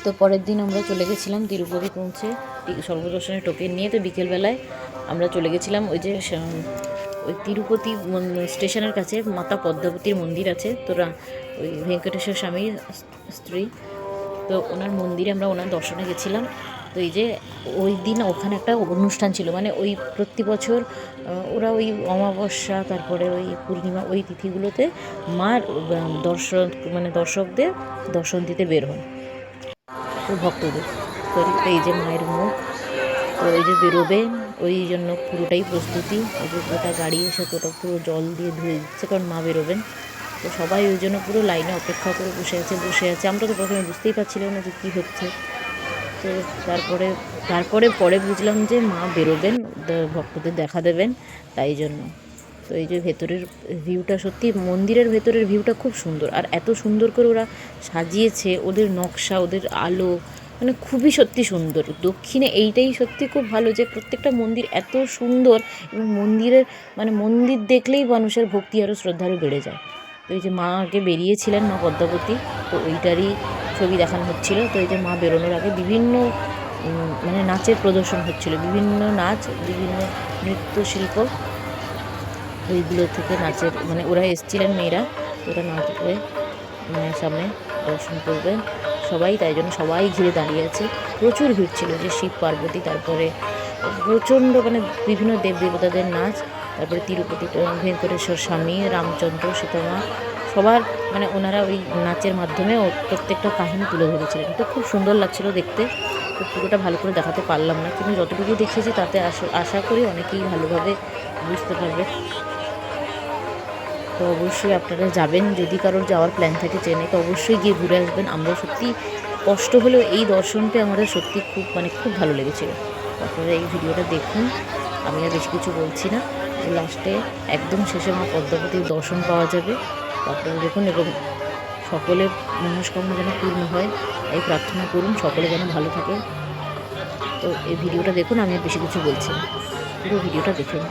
তো পরের দিন আমরা চলে গেছিলাম তিরুপতি পৌঁছে সর্বদর্শনের টোকেন নিয়ে। তো বিকেলবেলায় আমরা চলে গেছিলাম ওই যে ওই তিরুপতি স্টেশনের কাছে মাতা পদ্মাবতীর মন্দির আছে। তো ওই ভেঙ্কটেশ্বর স্বামীর স্ত্রী, তো ওনার মন্দিরে আমরা ওনার দর্শনে গেছিলাম। তো এই যে ওই দিন ওখানে একটা অনুষ্ঠান ছিল, মানে ওই প্রতি বছর ওরা ওই অমাবস্যা তারপরে ওই পূর্ণিমা ওই তিথিগুলোতে মার দর্শন মানে দর্শকদের দর্শন দিতে বের হন, তো ভক্তদের। তো এই যে মায়ের মুখ, তো এই যে বেরোবেন ওই জন্য পুরোটাই প্রস্তুতি। ওই যে গোটা গাড়ি এসে তোটা পুরো জল দিয়ে ধুয়ে দিচ্ছে, কারণ মা বেরোবেন। তো সবাই ওই জন্য পুরো লাইনে অপেক্ষা করে বসে আছে। আমরা তো প্রথমে বুঝতেই পারছিলাম না যে কী হচ্ছে। তো পরে বুঝলাম যে মা বেরোবেন, ভক্তদের দেখা দেবেন, তাই জন্য। তো এই যে ভেতরের ভিউটা, সত্যি মন্দিরের ভেতরের ভিউটা খুব সুন্দর, আর এত সুন্দর করে ওরা সাজিয়েছে, ওদের নকশা, ওদের আলো, মানে খুবই সত্যি সুন্দর। দক্ষিণে এইটাই সত্যি খুব ভালো যে প্রত্যেকটা মন্দির এত সুন্দর, এবং মন্দিরের মানে মন্দির দেখলেই মানুষের ভক্তি আরও শ্রদ্ধা আরও বেড়ে যায়। তো এই যে মা আগে বেরিয়েছিলেন, মা পদ্মাবতী, তো ওইটারই ছবি দেখানো হচ্ছিল। তো এই যে মা বেরোনোর আগে বিভিন্ন মানে নাচের প্রদর্শন হচ্ছিল, বিভিন্ন নাচ, বিভিন্ন নৃত্যশিল্প, ওইগুলো থেকে নাচের মানে ওরা এসেছিলেন মেয়েরা, ওরা নাচবে মায়ের সামনে, দর্শন করবেন সবাই, তাই জন্য সবাই ঘিরে দাঁড়িয়ে আছে। প্রচুর ভিড় ছিল, যে শিব পার্বতী, তারপরে প্রচণ্ড মানে বিভিন্ন দেব দেবতাদের নাচ, তারপরে তিরুপতি ভেঙ্কটেশ্বর স্বামী, রামচন্দ্র, সীতামা, সবার মানে ওনারা ওই নাচের মাধ্যমে প্রত্যেকটা কাহিনী তুলে ধরেছিলেন। তো খুব সুন্দর লাগছিল দেখতে। তো পুরোটা ভালো করে দেখাতে পারলাম না, কিন্তু যতটুকু দেখিয়েছি তাতে আশা করি অনেকেই ভালোভাবে বুঝতে পারবে। তো অবশ্যই আপনারা যাবেন, যদি কারোর যাওয়ার প্ল্যান থাকে ট্রেনে, তো অবশ্যই গিয়ে ঘুরে আসবেন। আমরা সত্যি কষ্ট হলেও এই দর্শনটা আমাদের সত্যি খুব মানে খুব ভালো লেগেছিলো। আপনারা এই ভিডিওটা দেখুন, আমি আর বেশি কিছু বলছি না। লাস্টে একদম শেষে মা পদ্মাবতীর দর্শন পাওয়া যাবে, আপনারা দেখুন, এবং সকলের মনস্কামনা যেন পূর্ণ হয় এই প্রার্থনা করুন, সকলে যেন ভালো থাকে। তো এই ভিডিওটা দেখুন, আমি আর বেশি কিছু বলছি না, পুরো ভিডিওটা দেখুন।